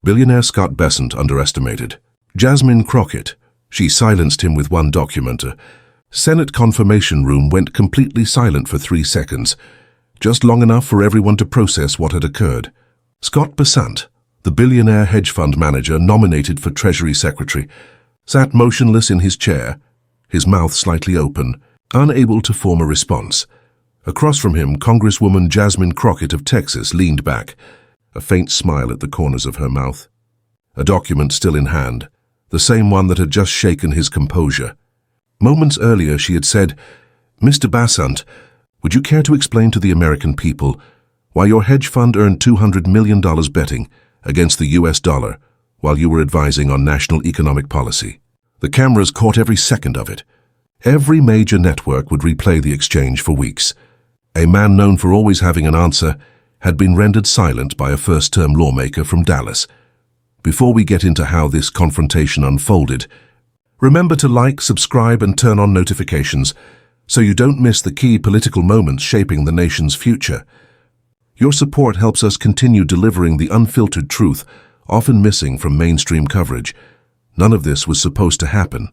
Billionaire Scott Bessant underestimated. Jasmine Crockett, she silenced him with one document. A Senate confirmation room went completely silent for 3 seconds, just long enough for everyone to process what had occurred. Scott Bessant, the billionaire hedge fund manager nominated for Treasury Secretary, sat motionless in his chair, his mouth slightly open, unable to form a response. Across from him, Congresswoman Jasmine Crockett of Texas leaned back, a faint smile at the corners of her mouth. A document still in hand, the same one that had just shaken his composure. Moments earlier she had said, "Mr. Bessant, would you care to explain to the American people why your hedge fund earned $200 million betting against the US dollar while you were advising on national economic policy?" The cameras caught every second of it. Every major network would replay the exchange for weeks. A man known for always having an answer had been rendered silent by a first-term lawmaker from Dallas. Before we get into how this confrontation unfolded, remember to like, subscribe, and turn on notifications so you don't miss the key political moments shaping the nation's future. Your support helps us continue delivering the unfiltered truth, often missing from mainstream coverage. None of this was supposed to happen.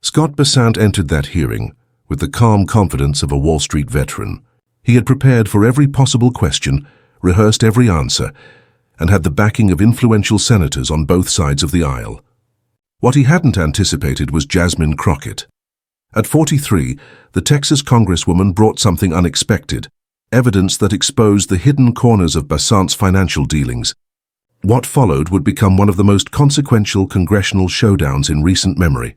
Scott Bessant entered that hearing with the calm confidence of a Wall Street veteran. He had prepared for every possible question, rehearsed every answer, and had the backing of influential senators on both sides of the aisle. What he hadn't anticipated was Jasmine Crockett. At 43, the Texas Congresswoman brought something unexpected, evidence that exposed the hidden corners of Bessant's financial dealings. What followed would become one of the most consequential congressional showdowns in recent memory.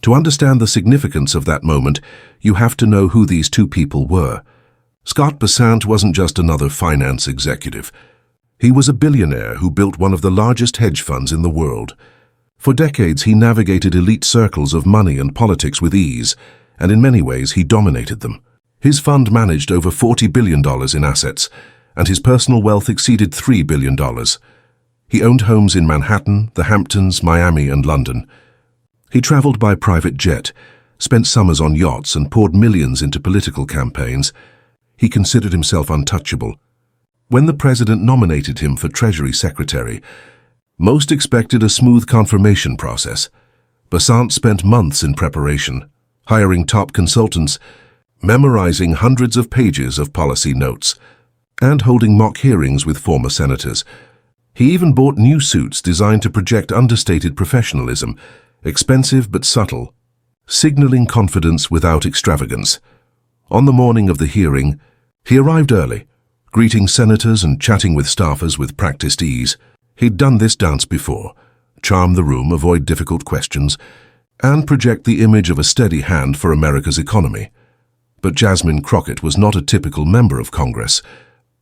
To understand the significance of that moment, you have to know who these two people were. Scott Bessant wasn't just another finance executive. He was a billionaire who built one of the largest hedge funds in the world. For decades, he navigated elite circles of money and politics with ease, and in many ways, he dominated them. His fund managed over $40 billion in assets, and his personal wealth exceeded $3 billion. He owned homes in Manhattan, the Hamptons, Miami, and London. He traveled by private jet, spent summers on yachts, and poured millions into political campaigns. He considered himself untouchable. When the president nominated him for Treasury Secretary, most expected a smooth confirmation process. Bessant spent months in preparation, hiring top consultants, memorizing hundreds of pages of policy notes, and holding mock hearings with former senators. He even bought new suits designed to project understated professionalism, expensive but subtle, signaling confidence without extravagance. On the morning of the hearing, he arrived early, greeting senators and chatting with staffers with practiced ease. He'd done this dance before, charm the room, avoid difficult questions, and project the image of a steady hand for America's economy. But Jasmine Crockett was not a typical member of Congress.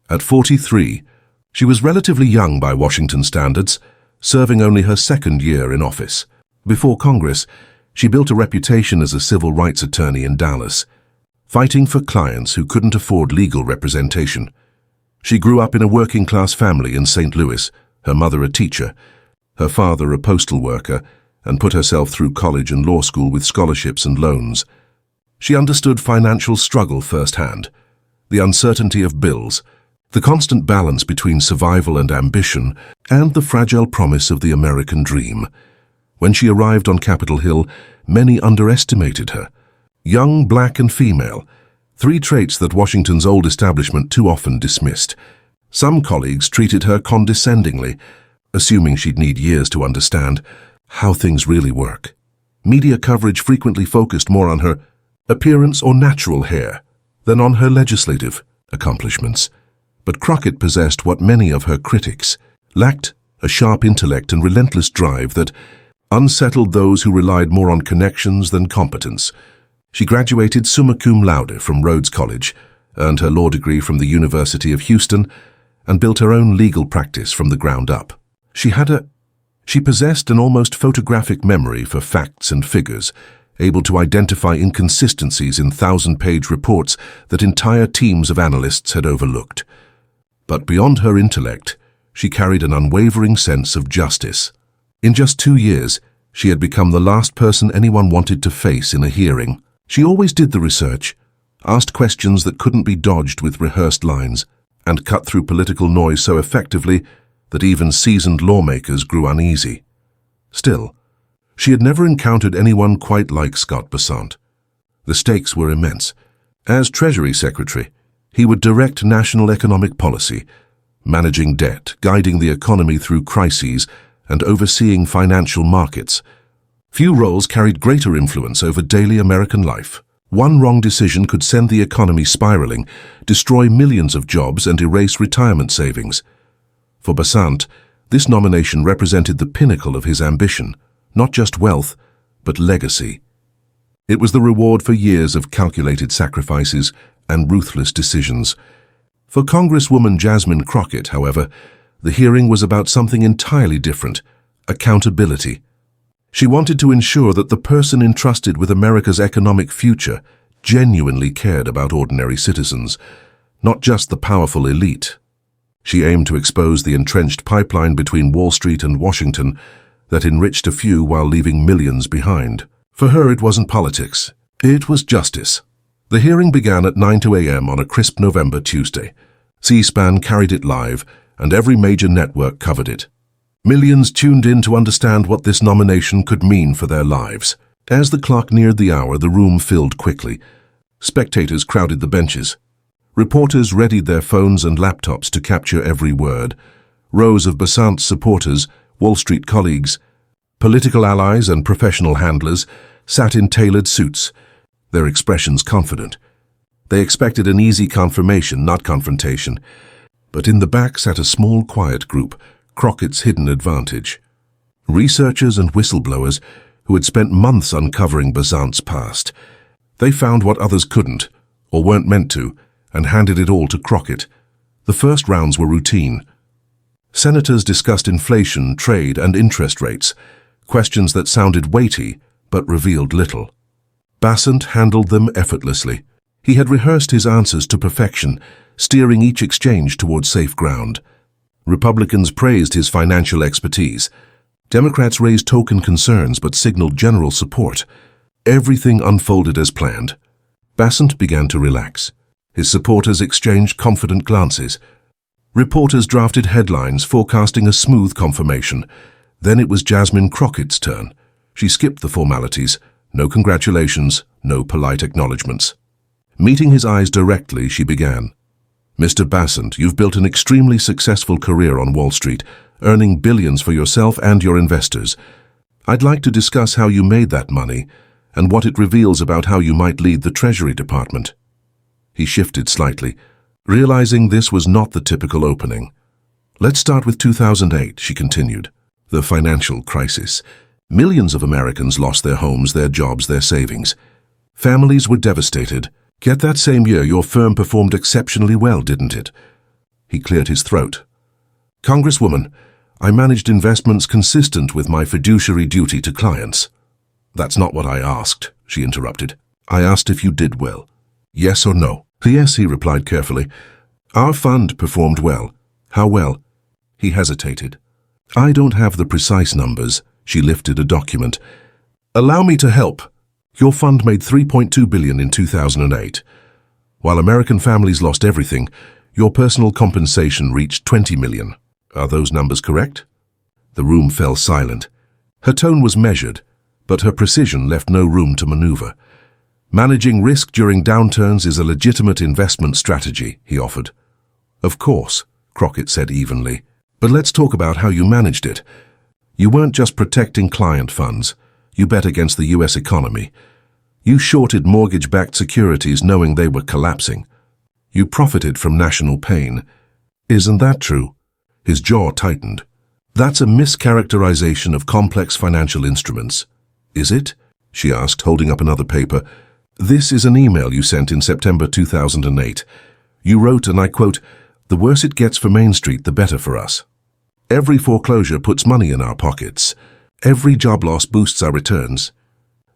At 43, she was relatively young by Washington standards, serving only her second year in office. Before Congress, she built a reputation as a civil rights attorney in Dallas, fighting for clients who couldn't afford legal representation. She grew up in a working-class family in St. Louis, her mother a teacher, her father a postal worker, and put herself through college and law school with scholarships and loans. She understood financial struggle firsthand, the uncertainty of bills, the constant balance between survival and ambition, and the fragile promise of the American dream. When she arrived on Capitol Hill, many underestimated her. Young, black, and female, 3 traits that Washington's old establishment too often dismissed. Some colleagues treated her condescendingly, assuming she'd need years to understand how things really work. Media coverage frequently focused more on her appearance or natural hair than on her legislative accomplishments. But Crockett possessed what many of her critics lacked: a sharp intellect and relentless drive that unsettled those who relied more on connections than competence. She graduated summa cum laude from Rhodes College, earned her law degree from the University of Houston, and built her own legal practice from the ground up. She possessed an almost photographic memory for facts and figures, able to identify inconsistencies in 1,000-page reports that entire teams of analysts had overlooked. But beyond her intellect, she carried an unwavering sense of justice. In just 2 years, she had become the last person anyone wanted to face in a hearing. She always did the research, asked questions that couldn't be dodged with rehearsed lines, and cut through political noise so effectively that even seasoned lawmakers grew uneasy. Still, she had never encountered anyone quite like Scott Bessant. The stakes were immense. As Treasury Secretary, he would direct national economic policy, managing debt, guiding the economy through crises, and overseeing financial markets. Few roles carried greater influence over daily American life. One wrong decision could send the economy spiraling, destroy millions of jobs, and erase retirement savings. For Bessant, this nomination represented the pinnacle of his ambition, not just wealth, but legacy. It was the reward for years of calculated sacrifices and ruthless decisions. For Congresswoman Jasmine Crockett, however, the hearing was about something entirely different: accountability. She wanted to ensure that the person entrusted with America's economic future genuinely cared about ordinary citizens, not just the powerful elite. She aimed to expose the entrenched pipeline between Wall Street and Washington that enriched a few while leaving millions behind. For her, it wasn't politics. It was justice. The hearing began at 9 a.m. on a crisp November Tuesday. C-SPAN carried it live, and every major network covered it. Millions tuned in to understand what this nomination could mean for their lives. As the clock neared the hour, the room filled quickly. Spectators crowded the benches. Reporters readied their phones and laptops to capture every word. Rows of Bessant's supporters, Wall Street colleagues, political allies and professional handlers sat in tailored suits, their expressions confident. They expected an easy confirmation, not confrontation. But in the back sat a small, quiet group, Crockett's hidden advantage. Researchers and whistleblowers who had spent months uncovering Bessant's past. They found what others couldn't, or weren't meant to, and handed it all to Crockett. The first rounds were routine. Senators discussed inflation, trade, and interest rates, questions that sounded weighty but revealed little. Bessant handled them effortlessly. He had rehearsed his answers to perfection, steering each exchange toward safe ground. Republicans praised his financial expertise. Democrats raised token concerns but signaled general support. Everything unfolded as planned. Bessant began to relax. His supporters exchanged confident glances. Reporters drafted headlines forecasting a smooth confirmation. Then it was Jasmine Crockett's turn. She skipped the formalities. No congratulations, no polite acknowledgements. Meeting his eyes directly, she began. Mr. Bessant, you've built an extremely successful career on Wall Street, earning billions for yourself and your investors. I'd like to discuss how you made that money and what it reveals about how you might lead the Treasury Department. He shifted slightly, realizing this was not the typical opening. Let's start with 2008, she continued. The financial crisis. Millions of Americans lost their homes, their jobs, their savings. Families were devastated. Yet that same year, your firm performed exceptionally well, didn't it? He cleared his throat. Congresswoman, I managed investments consistent with my fiduciary duty to clients. That's not what I asked, she interrupted. I asked if you did well. Yes or no? Yes, he replied carefully. Our fund performed well. How well? He hesitated. I don't have the precise numbers. She lifted a document. Allow me to help. Your fund made $3.2 billion in 2008. While American families lost everything, your personal compensation reached $20 million. Are those numbers correct? The room fell silent. Her tone was measured, but her precision left no room to maneuver. Managing risk during downturns is a legitimate investment strategy, he offered. Of course, Crockett said evenly. But let's talk about how you managed it. You weren't just protecting client funds. You bet against the U.S. economy. You shorted mortgage-backed securities knowing they were collapsing. You profited from national pain. Isn't that true? His jaw tightened. That's a mischaracterization of complex financial instruments. Is it? She asked, holding up another paper. This is an email you sent in September 2008. You wrote, and I quote, "The worse it gets for Main Street, the better for us. Every foreclosure puts money in our pockets. Every job loss boosts our returns.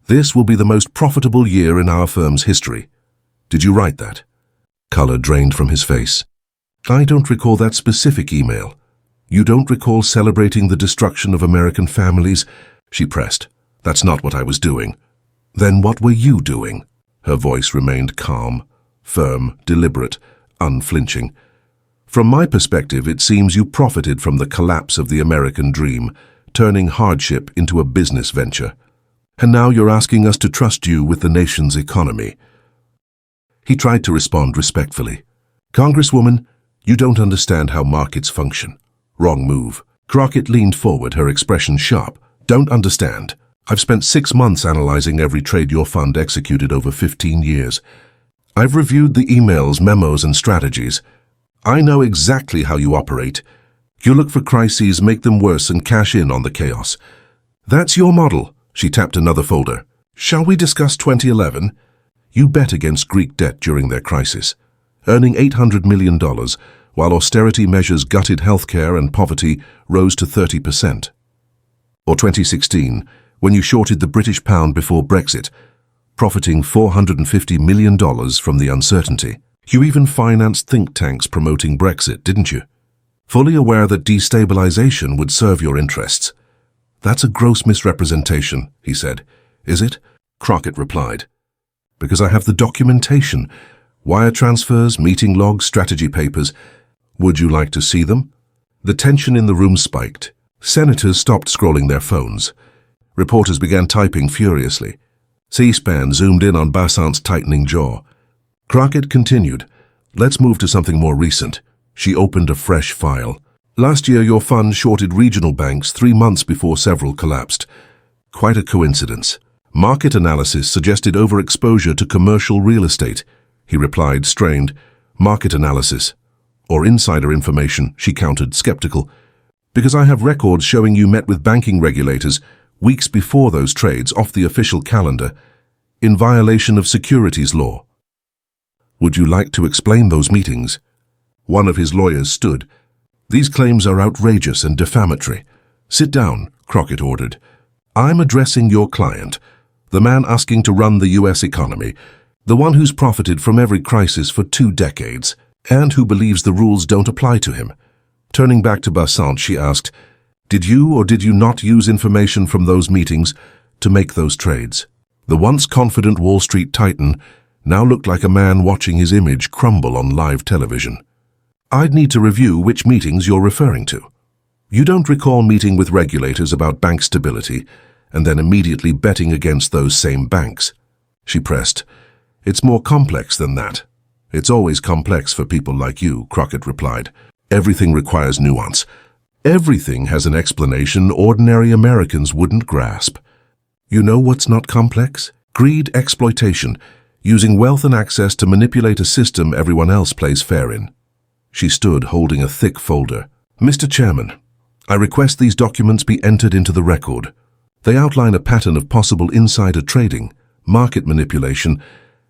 This will be the most profitable year in our firm's history." Did you write that? Color drained from his face. I don't recall that specific email. You don't recall celebrating the destruction of American families? She pressed. That's not what I was doing. Then what were you doing? Her voice remained calm, firm, deliberate, unflinching. From my perspective, it seems you profited from the collapse of the American dream, turning hardship into a business venture. And now you're asking us to trust you with the nation's economy. He tried to respond respectfully. Congresswoman, you don't understand how markets function. Wrong move. Crockett leaned forward, her expression sharp. Don't understand. I've spent 6 months analyzing every trade your fund executed over 15 years. I've reviewed the emails, memos, and strategies. I know exactly how you operate. You look for crises, make them worse, and cash in on the chaos. That's your model. She tapped another folder. Shall we discuss 2011? You bet against Greek debt during their crisis, earning $800 million, while austerity measures gutted healthcare and poverty rose to 30%. Or 2016, when you shorted the British pound before Brexit, profiting $450 million from the uncertainty. You even financed think tanks promoting Brexit, didn't you? Fully aware that destabilization would serve your interests. That's a gross misrepresentation, he said. Is it? Crockett replied. Because I have the documentation. Wire transfers, meeting logs, strategy papers. Would you like to see them? The tension in the room spiked. Senators stopped scrolling their phones. Reporters began typing furiously. C-SPAN zoomed in on Bessant's tightening jaw. Crockett continued. Let's move to something more recent. She opened a fresh file. Last year, your fund shorted regional banks 3 months before several collapsed. Quite a coincidence. Market analysis suggested overexposure to commercial real estate. He replied, strained. Market analysis. Or insider information, she countered, skeptical. Because I have records showing you met with banking regulators weeks before those trades off the official calendar, in violation of securities law. Would you like to explain those meetings? One of his lawyers stood. These claims are outrageous and defamatory. Sit down, Crockett ordered. I'm addressing your client, the man asking to run the U.S. economy, the one who's profited from every crisis for 2 decades, and who believes the rules don't apply to him. Turning back to Bessant, she asked, did you or did you not use information from those meetings to make those trades? The once confident Wall Street titan now looked like a man watching his image crumble on live television. I'd need to review which meetings you're referring to. You don't recall meeting with regulators about bank stability and then immediately betting against those same banks. She pressed. It's more complex than that. It's always complex for people like you, Crockett replied. Everything requires nuance. Everything has an explanation ordinary Americans wouldn't grasp. You know what's not complex? Greed, exploitation, using wealth and access to manipulate a system everyone else plays fair in. She stood holding a thick folder. Mr. Chairman, I request these documents be entered into the record. They outline a pattern of possible insider trading, market manipulation,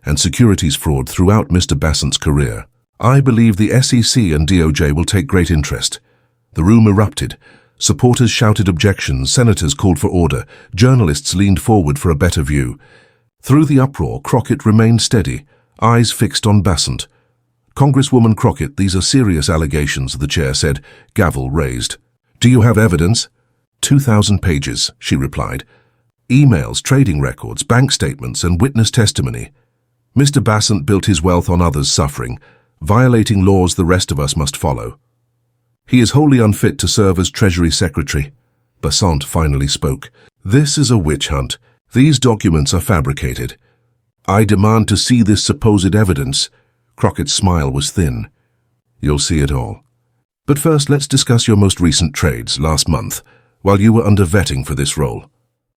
and securities fraud throughout Mr. Bessant's career. I believe the SEC and DOJ will take great interest. The room erupted. Supporters shouted objections, senators called for order, journalists leaned forward for a better view. Through the uproar, Crockett remained steady, eyes fixed on Bessant. Congresswoman Crockett, these are serious allegations, the chair said, gavel raised. Do you have evidence? 2,000 pages, she replied. Emails, trading records, bank statements, and witness testimony. Mr. Bessant built his wealth on others' suffering, violating laws the rest of us must follow. He is wholly unfit to serve as Treasury Secretary. Bessant finally spoke. This is a witch hunt. These documents are fabricated. I demand to see this supposed evidence. Crockett's smile was thin. You'll see it all. But first, let's discuss your most recent trades last month, while you were under vetting for this role.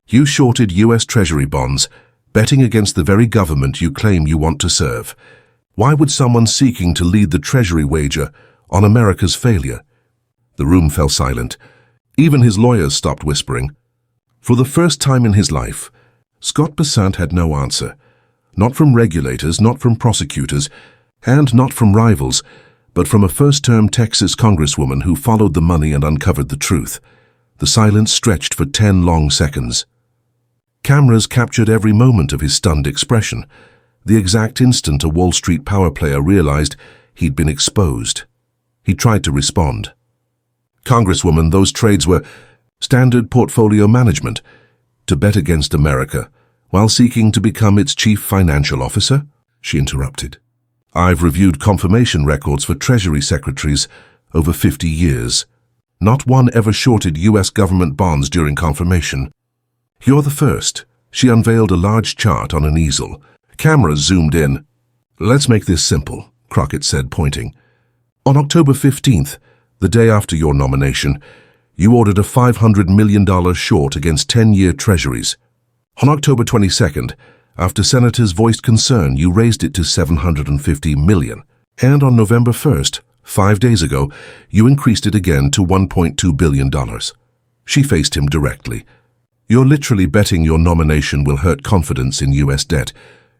You shorted U.S. Treasury bonds, betting against the very government you claim you want to serve. Why would someone seeking to lead the Treasury wager on America's failure? The room fell silent. Even his lawyers stopped whispering. For the first time in his life, Scott Bessant had no answer. Not from regulators, not from prosecutors, and not from rivals, but from a first-term Texas congresswoman who followed the money and uncovered the truth. The silence stretched for 10 long seconds. Cameras captured every moment of his stunned expression, the exact instant a Wall Street power player realized he'd been exposed. He tried to respond. Congresswoman, those trades were standard portfolio management, to bet against America, while seeking to become its chief financial officer? She interrupted. I've reviewed confirmation records for Treasury secretaries over 50 years. Not one ever shorted U.S. government bonds during confirmation. You're the first. She unveiled a large chart on an easel. Cameras zoomed in. Let's make this simple, Crockett said, pointing. On October 15th, the day after your nomination, you ordered a $500 million short against 10-year treasuries. On October 22nd, after senators voiced concern, you raised it to $750 million. And on November 1st, 5 days ago, you increased it again to $1.2 billion. She faced him directly. You're literally betting your nomination will hurt confidence in U.S. debt.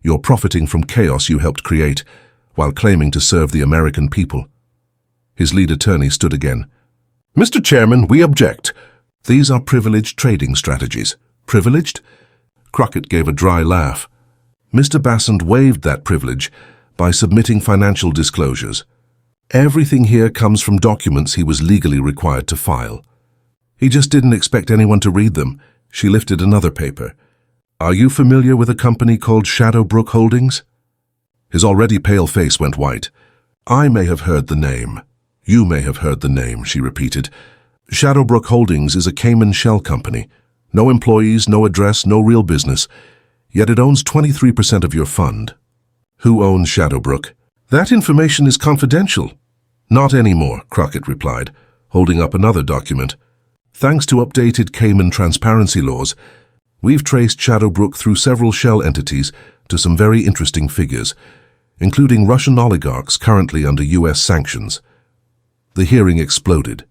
You're profiting from chaos you helped create, while claiming to serve the American people. His lead attorney stood again. Mr. Chairman, we object. These are privileged trading strategies. Privileged? Crockett gave a dry laugh. Mr. Bessant waived that privilege by submitting financial disclosures. Everything here comes from documents he was legally required to file. He just didn't expect anyone to read them. She lifted another paper. Are you familiar with a company called Shadowbrook Holdings? His already pale face went white. I may have heard the name. You may have heard the name, she repeated. Shadowbrook Holdings is a Cayman shell company. No employees, no address, no real business. Yet it owns 23% of your fund. Who owns Shadowbrook? That information is confidential. Not anymore, Crockett replied, holding up another document. Thanks to updated Cayman transparency laws, we've traced Shadowbrook through several shell entities to some very interesting figures, including Russian oligarchs currently under U.S. sanctions. The hearing exploded.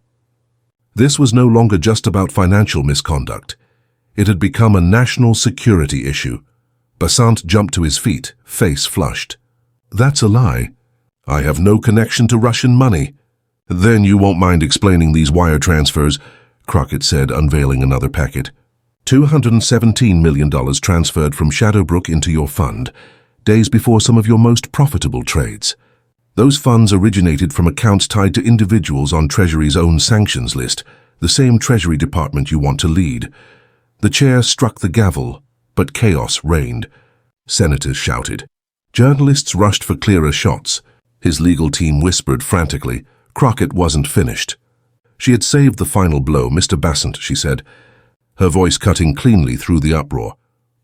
This was no longer just about financial misconduct. It had become a national security issue. Bessant jumped to his feet, face flushed. That's a lie. I have no connection to Russian money. Then you won't mind explaining these wire transfers, Crockett said, unveiling another packet. $217 million transferred from Shadowbrook into your fund, days before some of your most profitable trades. Those funds originated from accounts tied to individuals on Treasury's own sanctions list, the same Treasury Department you want to lead. The chair struck the gavel, but chaos reigned. Senators shouted. Journalists rushed for clearer shots. His legal team whispered frantically. Crockett wasn't finished. She had saved the final blow, Mr. Bessant, she said, her voice cutting cleanly through the uproar.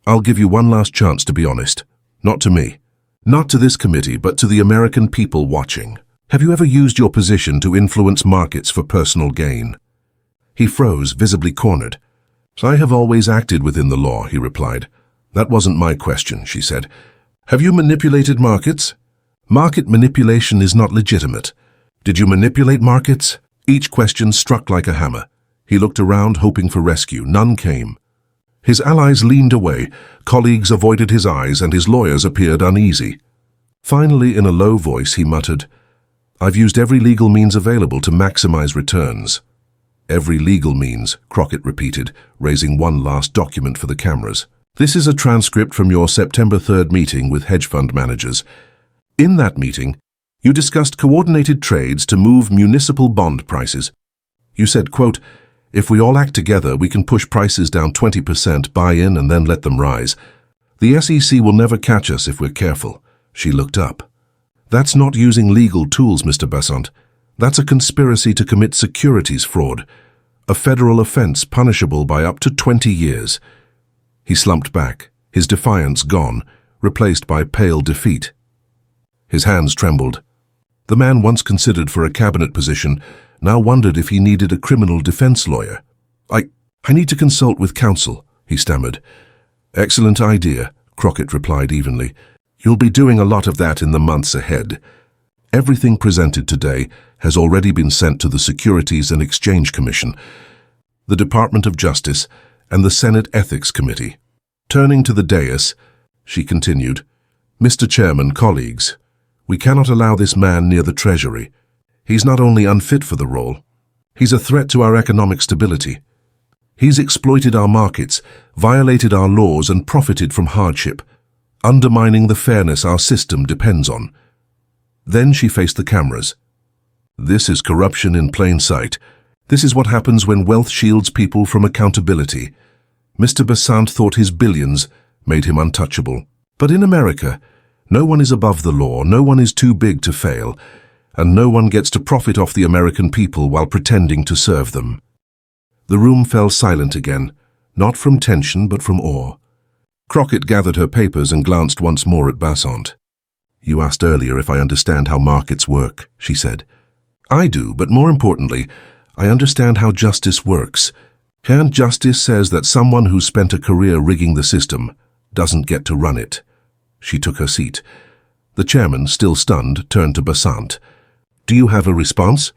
I'll give you one last chance to be honest. Not to me. Not to this committee, but to the American people watching. Have you ever used your position to influence markets for personal gain? He froze, visibly cornered. I have always acted within the law, he replied. That wasn't my question, she said. Have you manipulated markets? Market manipulation is not legitimate. Did you manipulate markets? Each question struck like a hammer. He looked around, hoping for rescue. None came. His allies leaned away, colleagues avoided his eyes, and his lawyers appeared uneasy. Finally, in a low voice, he muttered, I've used every legal means available to maximize returns. Every legal means, Crockett repeated, raising one last document for the cameras. This is a transcript from your September 3rd meeting with hedge fund managers. In that meeting, you discussed coordinated trades to move municipal bond prices. You said, quote, if we all act together, we can push prices down 20%, buy in, and then let them rise. The SEC will never catch us if we're careful. She looked up. That's not using legal tools, Mr. Bessant. That's a conspiracy to commit securities fraud, a federal offense punishable by up to 20 years. He slumped back, his defiance gone, replaced by pale defeat. His hands trembled. The man once considered for a cabinet position now wondered if he needed a criminal defense lawyer. I need to consult with counsel, he stammered. Excellent idea, Crockett replied evenly. You'll be doing a lot of that in the months ahead. Everything presented today has already been sent to the Securities and Exchange Commission, the Department of Justice, and the Senate Ethics Committee. Turning to the dais, she continued, Mr. Chairman, colleagues, we cannot allow this man near the Treasury. He's not only unfit for the role, he's a threat to our economic stability. He's exploited our markets, violated our laws, and profited from hardship, undermining the fairness our system depends on. Then she faced the cameras. This is corruption in plain sight. This is what happens when wealth shields people from accountability. Mr. Bessant thought his billions made him untouchable. But in America, No one is above the law, no one is too big to fail, and no one gets to profit off the American people while pretending to serve them. The room fell silent again, not from tension but from awe. Crockett gathered her papers and glanced once more at Bessant. "You asked earlier if I understand how markets work," she said. "I do, but more importantly, I understand how justice works. And justice says that someone who spent a career rigging the system doesn't get to run it." She took her seat. The chairman, still stunned, turned to Bessant. "Do you have a response?"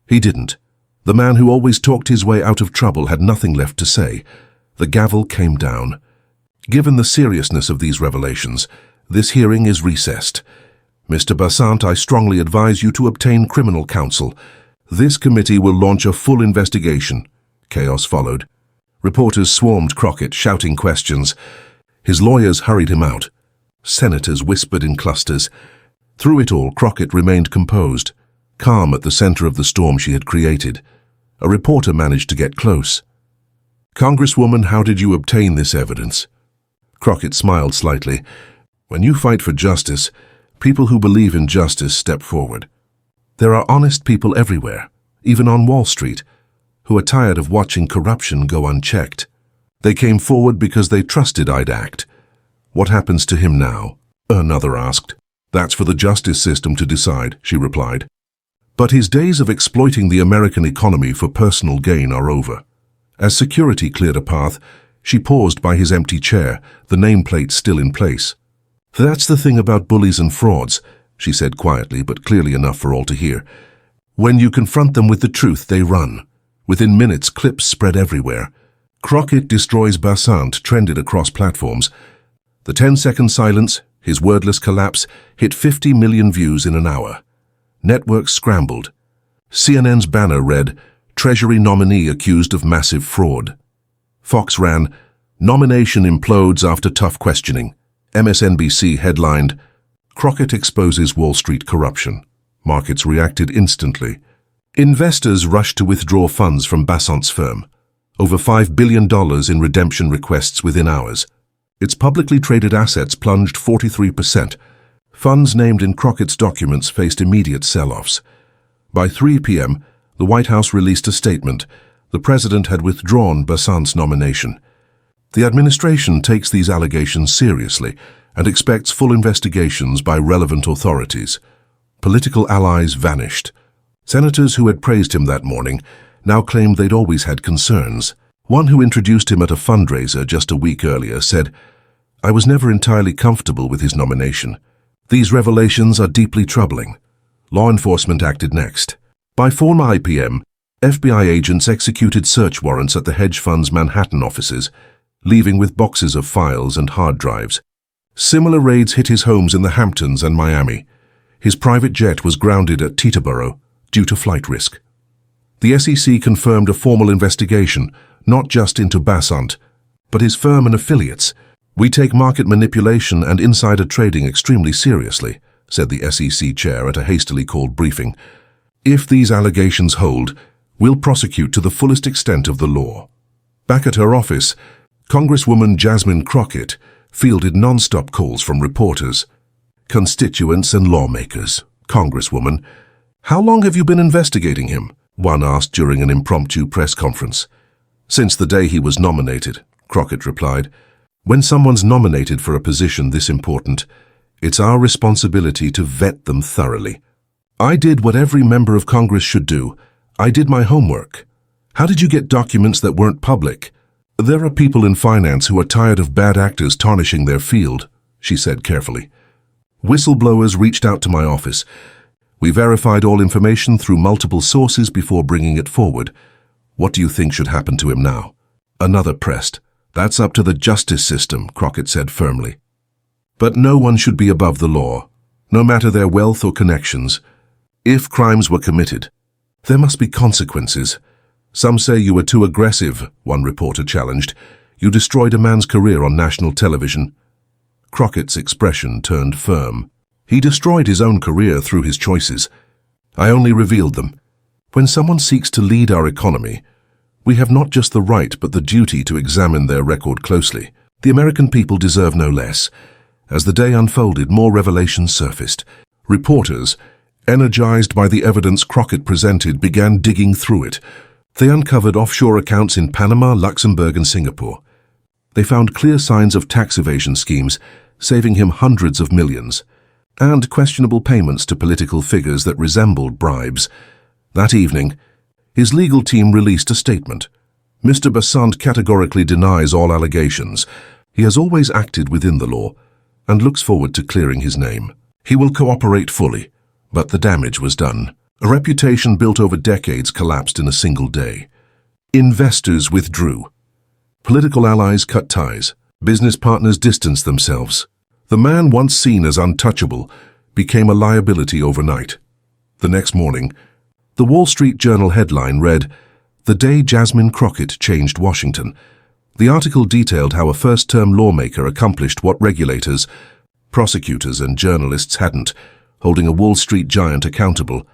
He didn't. The man who always talked his way out of trouble had nothing left to say. The gavel came down. "Given the seriousness of these revelations, this hearing is recessed. Mr. Bessant, I strongly advise you to obtain criminal counsel. This committee will launch a full investigation." Chaos followed. Reporters swarmed Crockett, shouting questions. His lawyers hurried him out. Senators whispered in clusters. Through it all, Crockett remained composed, calm at the center of the storm she had created. A reporter managed to get close. "Congresswoman, how did you obtain this evidence?" Crockett smiled slightly. "When you fight for justice, people who believe in justice step forward. There are honest people everywhere, even on Wall Street, who are tired of watching corruption go unchecked. They came forward because they trusted I'd act." "What happens to him now?" another asked. "That's for the justice system to decide," she replied. But his days of exploiting the American economy for personal gain are over. As security cleared a path, she paused by his empty chair, the nameplate still in place. "That's the thing about bullies and frauds," she said quietly but clearly enough for all to hear. "When you confront them with the truth, they run." Within minutes, clips spread everywhere. "Crockett destroys Bessant" trended across platforms. The 10-second silence, his wordless collapse, hit 50 million views in an hour. Networks scrambled. CNN's banner read, "Treasury nominee accused of massive fraud." Fox ran, "Nomination implodes after tough questioning." MSNBC headlined, "Crockett exposes Wall Street corruption." Markets reacted instantly. Investors rushed to withdraw funds from Bessant's firm. Over $5 billion in redemption requests within hours. Its publicly traded assets plunged 43%. Funds named in Crockett's documents faced immediate sell-offs. By 3 p.m., the White House released a statement. The president had withdrawn Bessant's nomination. The administration takes these allegations seriously and expects full investigations by relevant authorities. Political allies vanished. Senators who had praised him that morning now claimed they'd always had concerns. One who introduced him at a fundraiser just a week earlier said, "I was never entirely comfortable with his nomination. These revelations are deeply troubling." Law enforcement acted next. By 4 p.m., FBI agents executed search warrants at the hedge fund's Manhattan offices, leaving with boxes of files and hard drives. Similar raids hit his homes in the Hamptons and Miami. His private jet was grounded at Teterboro due to flight risk. The SEC confirmed a formal investigation, not just into Bessant, but his firm and affiliates. "We take market manipulation and insider trading extremely seriously," said the SEC chair at a hastily called briefing. "If these allegations hold, we'll prosecute to the fullest extent of the law." Back at her office, Congresswoman Jasmine Crockett fielded non-stop calls from reporters, constituents and lawmakers. "Congresswoman, how long have you been investigating him?" one asked during an impromptu press conference. "Since the day he was nominated," Crockett replied. "When someone's nominated for a position this important, it's our responsibility to vet them thoroughly. I did what every member of Congress should do. I did my homework. How did you get documents that weren't public?" "There are people in finance who are tired of bad actors tarnishing their field," she said carefully. "Whistleblowers reached out to my office. We verified all information through multiple sources before bringing it forward. What do you think should happen to him now?" Another pressed. "That's up to the justice system," Crockett said firmly. "But no one should be above the law, no matter their wealth or connections. If crimes were committed, there must be consequences. Some say you were too aggressive," one reporter challenged. "You destroyed a man's career on national television." Crockett's expression turned firm. "He destroyed his own career through his choices. I only revealed them. When someone seeks to lead our economy, we have not just the right but the duty to examine their record closely. The American people deserve no less. As the day unfolded, more revelations surfaced. Reporters, energized by the evidence Crockett presented, began digging through it. They uncovered offshore accounts in Panama, Luxembourg, and Singapore. They found clear signs of tax evasion schemes, saving him hundreds of millions, and questionable payments to political figures that resembled bribes. That evening, his legal team released a statement. Mr. Bessant categorically denies all allegations. He has always acted within the law and looks forward to clearing his name. He will cooperate fully, but the damage was done. A reputation built over decades collapsed in a single day. Investors withdrew. Political allies cut ties. Business partners distanced themselves. The man once seen as untouchable became a liability overnight. The next morning, the Wall Street Journal headline read, "The Day Jasmine Crockett Changed Washington." The article detailed how a first-term lawmaker accomplished what regulators, prosecutors, and journalists hadn't, holding a Wall Street giant accountable.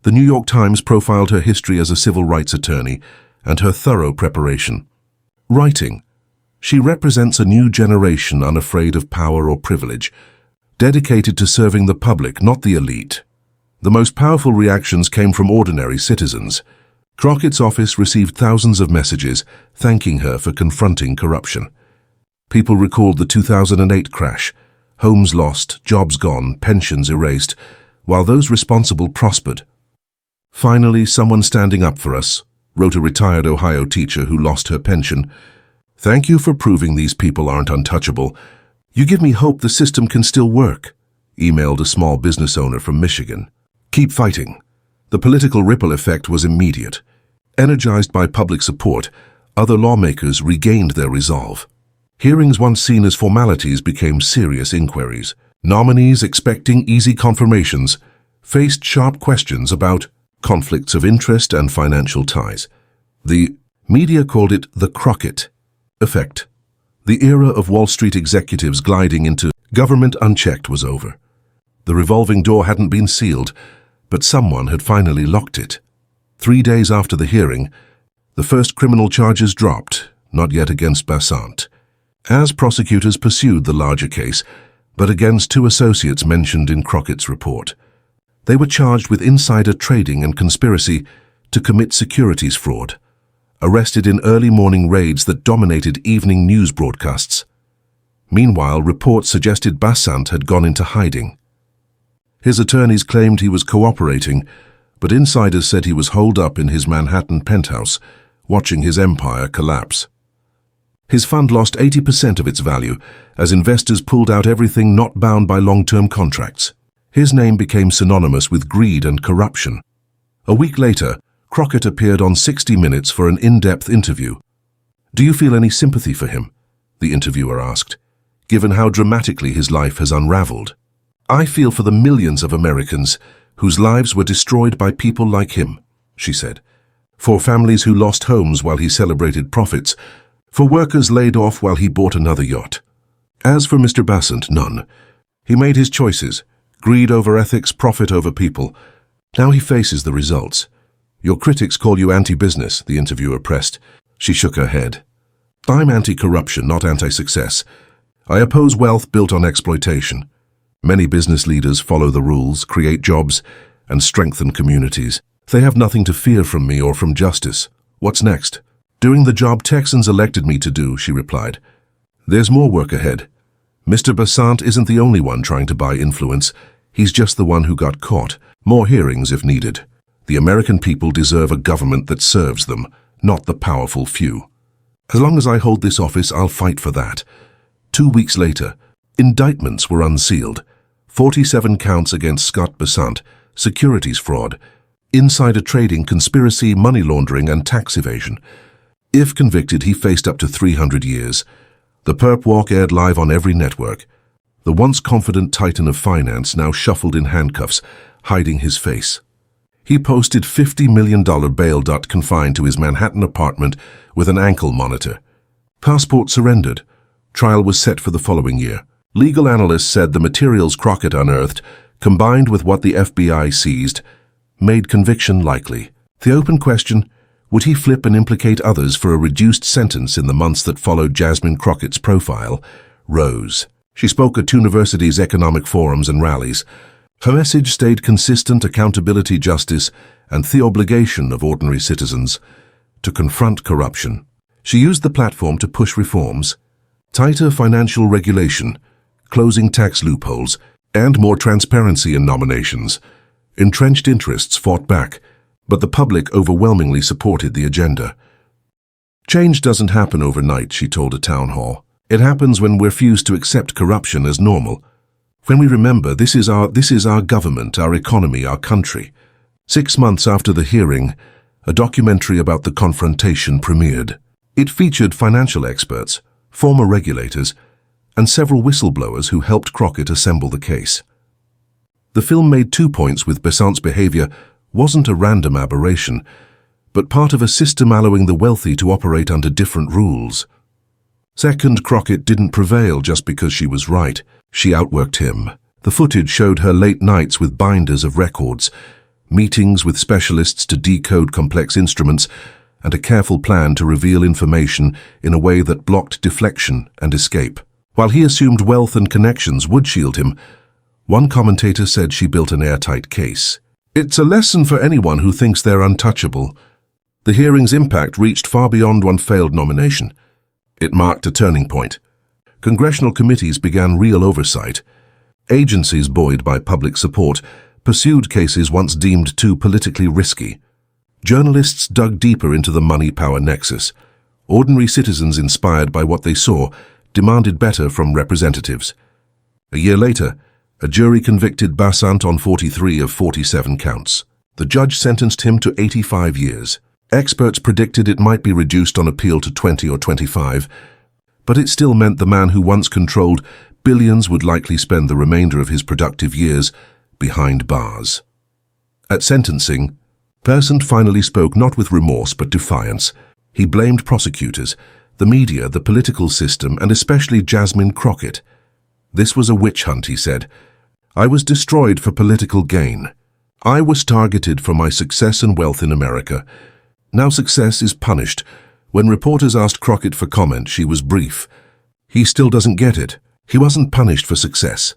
The New York Times profiled her history as a civil rights attorney and her thorough preparation. Writing, "She represents a new generation unafraid of power or privilege, dedicated to serving the public, not the elite." The most powerful reactions came from ordinary citizens. Crockett's office received thousands of messages thanking her for confronting corruption. People recalled the 2008 crash, homes lost, jobs gone, pensions erased, while those responsible prospered. "Finally, someone standing up for us," wrote a retired Ohio teacher who lost her pension. "Thank you for proving these people aren't untouchable. You give me hope the system can still work," emailed a small business owner from Michigan. "Keep fighting." The political ripple effect was immediate. Energized by public support, other lawmakers regained their resolve. Hearings once seen as formalities became serious inquiries. Nominees expecting easy confirmations faced sharp questions about conflicts of interest and financial ties. The media called it the Crockett effect. The era of Wall Street executives gliding into government unchecked was over. The revolving door hadn't been sealed, but someone had finally locked it. 3 days after the hearing, the first criminal charges dropped, not yet against Bessant, as prosecutors pursued the larger case, but against 2 associates mentioned in Crockett's report. They were charged with insider trading and conspiracy to commit securities fraud, arrested in early morning raids that dominated evening news broadcasts. Meanwhile, reports suggested Bessant had gone into hiding. His attorneys claimed he was cooperating, but insiders said he was holed up in his Manhattan penthouse, watching his empire collapse. His fund lost 80% of its value as investors pulled out everything not bound by long-term contracts. His name became synonymous with greed and corruption. A week later, Crockett appeared on 60 Minutes for an in-depth interview. "Do you feel any sympathy for him?" the interviewer asked, "given how dramatically his life has unraveled?" "I feel for the millions of Americans whose lives were destroyed by people like him," she said. "For families who lost homes while he celebrated profits. For workers laid off while he bought another yacht." As for Mr. Bessant, none. He made his choices. Greed over ethics, profit over people. Now he faces the results. "Your critics call you anti-business," the interviewer pressed. She shook her head. "I'm anti-corruption, not anti-success. I oppose wealth built on exploitation. Many business leaders follow the rules, create jobs, and strengthen communities. They have nothing to fear from me or from justice. What's next?" "Doing the job Texans elected me to do," she replied. "There's more work ahead. Mr. Bessant isn't the only one trying to buy influence. He's just the one who got caught. More hearings if needed. The American people deserve a government that serves them, not the powerful few. As long as I hold this office, I'll fight for that." 2 weeks later, indictments were unsealed. 47 counts against Scott Bessant, securities fraud, insider trading, conspiracy, money laundering, and tax evasion. If convicted, he faced up to 300 years. The perp walk aired live on every network. The once confident titan of finance now shuffled in handcuffs, hiding his face. He posted $50 million bail. Confined to his Manhattan apartment with an ankle monitor. Passport surrendered. Trial was set for the following year. Legal analysts said the materials Crockett unearthed, combined with what the FBI seized, made conviction likely. The open question, would he flip and implicate others for a reduced sentence in the months that followed Jasmine Crockett's profile, rose. She spoke at universities' economic forums and rallies. Her message stayed consistent: accountability, justice, and the obligation of ordinary citizens to confront corruption. She used the platform to push reforms: tighter financial regulation, closing tax loopholes, and more transparency in nominations. Entrenched interests fought back, but the public overwhelmingly supported the agenda. Change doesn't happen overnight, she told a town hall. It happens when we refuse to accept corruption as normal. When we remember this is our government, our economy, our country. 6 months after the hearing, a documentary about the confrontation premiered. It featured financial experts, former regulators, and several whistleblowers who helped Crockett assemble the case. The film made 2 points: with Bessant's behavior wasn't a random aberration, but part of a system allowing the wealthy to operate under different rules. Second, Crockett didn't prevail just because she was right. She outworked him. The footage showed her late nights with binders of records, meetings with specialists to decode complex instruments, and a careful plan to reveal information in a way that blocked deflection and escape. While he assumed wealth and connections would shield him, one commentator said she built an airtight case. It's a lesson for anyone who thinks they're untouchable. The hearing's impact reached far beyond one failed nomination. It marked a turning point. Congressional committees began real oversight. Agencies, buoyed by public support, pursued cases once deemed too politically risky. Journalists dug deeper into the money-power nexus. Ordinary citizens, inspired by what they saw, demanded better from representatives. A year later, a jury convicted Bessant on 43 of 47 counts. The judge sentenced him to 85 years. Experts predicted it might be reduced on appeal to 20 or 25, but it still meant the man who once controlled billions would likely spend the remainder of his productive years behind bars. At sentencing, Bessant finally spoke, not with remorse but defiance. He blamed prosecutors, the media, the political system, and especially Jasmine Crockett. This was a witch hunt, he said. I was destroyed for political gain. I was targeted for my success and wealth in America. Now success is punished. When reporters asked Crockett for comment, she was brief. He still doesn't get it. He wasn't punished for success.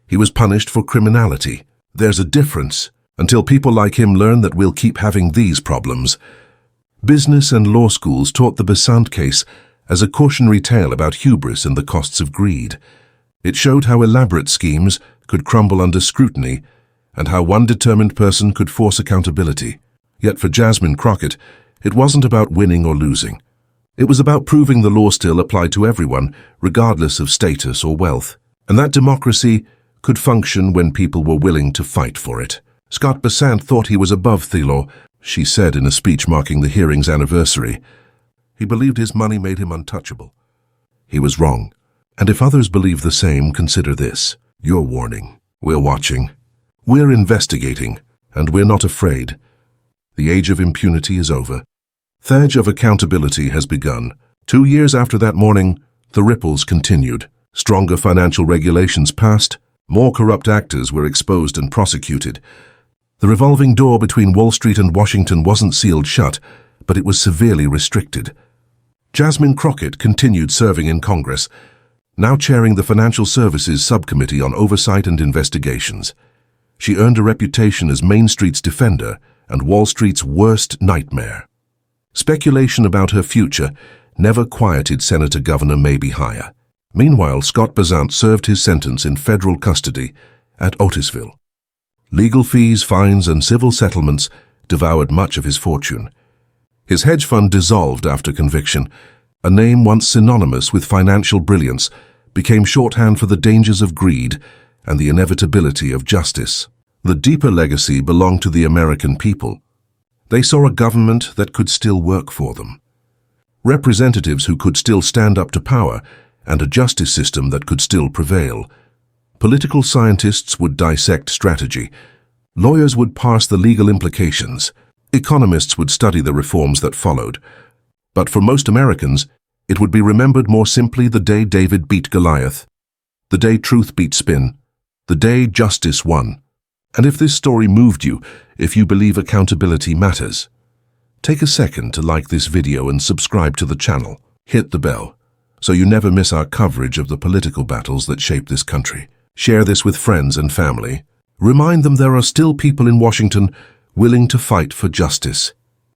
He was punished for criminality. There's a difference. Until people like him learn that we'll keep having these problems. Business and law schools taught the Bessant case as a cautionary tale about hubris and the costs of greed. It showed how elaborate schemes could crumble under scrutiny and how one determined person could force accountability. Yet for Jasmine Crockett, it wasn't about winning or losing. It was about proving the law still applied to everyone, regardless of status or wealth, and that democracy could function when people were willing to fight for it. Scott Bessant thought he was above the law, she said in a speech marking the hearing's anniversary. He believed his money made him untouchable. He was wrong, and if others believe the same, consider this. Your warning. We're watching. We're investigating, and we're not afraid. The age of impunity is over. The age of accountability has begun. 2 years after that morning, the ripples continued. Stronger financial regulations passed. More corrupt actors were exposed and prosecuted. The revolving door between Wall Street and Washington wasn't sealed shut, but it was severely restricted. Jasmine Crockett continued serving in Congress, now chairing the Financial Services Subcommittee on Oversight and Investigations. She earned a reputation as Main Street's defender and Wall Street's worst nightmare. Speculation about her future never quieted Senator Governor Maybe Hire. Meanwhile, Scott Bessant served his sentence in federal custody at Otisville. Legal fees, fines, and civil settlements devoured much of his fortune. His hedge fund dissolved after conviction. A name once synonymous with financial brilliance became shorthand for the dangers of greed and the inevitability of justice. The deeper legacy belonged to the American people. They saw a government that could still work for them, representatives who could still stand up to power, and a justice system that could still prevail. Political scientists would dissect strategy. Lawyers would parse the legal implications. Economists would study the reforms that followed. But for most Americans, it would be remembered more simply: the day David beat Goliath, the day truth beat spin, the day justice won. And if this story moved you, if you believe accountability matters, take a second to like this video and subscribe to the channel. Hit the bell. so you never miss our coverage of the political battles that shape this country. Share this with friends and family. Remind them there are still people in Washington willing to fight for justice.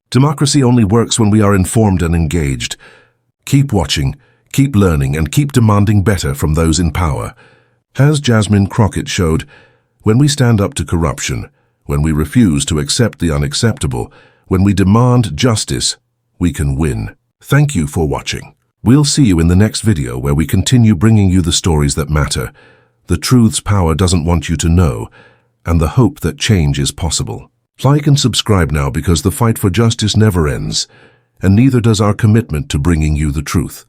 Democracy only works when we are informed and engaged. Keep watching, keep learning, and keep demanding better from those in power. As Jasmine Crockett showed, when we stand up to corruption, when we refuse to accept the unacceptable, when we demand justice, we can win. Thank you for watching. We'll see you in the next video where we continue bringing you the stories that matter, the truths power doesn't want you to know, and the hope that change is possible. Like and subscribe now because the fight for justice never ends, and neither does our commitment to bringing you the truth.